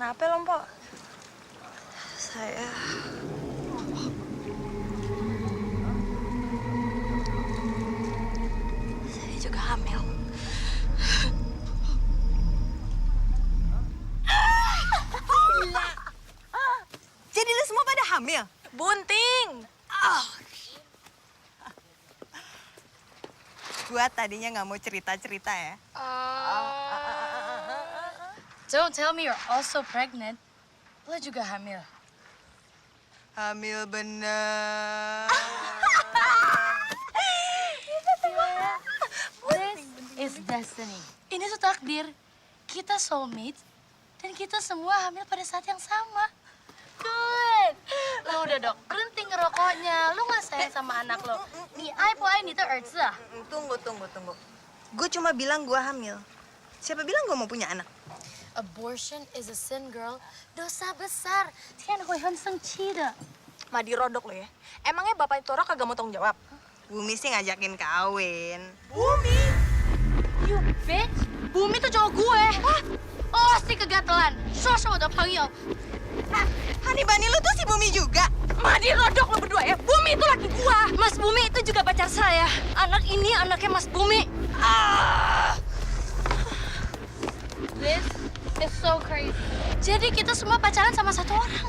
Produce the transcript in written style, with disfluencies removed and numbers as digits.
Kenapa lo, Mpok? Saya juga hamil. Gila. Jadi lu semua pada hamil? Bunting! Gua tadinya nggak mau cerita-cerita ya. Don't tell me you're also pregnant. Lo juga hamil. Hamil bener. This is destiny. Ini tuh takdir. Kita soulmates dan kita semua hamil pada saat yang sama. Good. Lo udah dok, berhenti ngerokoknya. Lo nggak sayang sama anak lo. Nih, ai po ai nih tuh Erza. Tunggu. Gue cuma bilang gua hamil. Siapa bilang gua mau punya anak? Abortion is a sin, girl. Dosa besar. Tian hui han seng chi de. Madi rodok lo ya. Emangnya bapak itu orang kagak mau tanggung jawab? Bumi sih ngajakin kawin. Bumi! You bitch. Bumi tuh cowok gue. Oh, si kegatelan. Sosok udah panggil. Hani Bani lu tuh si Bumi juga. Madi rodok lo berdua ya. Bumi itu laki gua. Mas Bumi itu juga pacar saya. Anak ini anaknya Mas Bumi. This is so crazy. Jadi kita semua pacaran sama satu orang.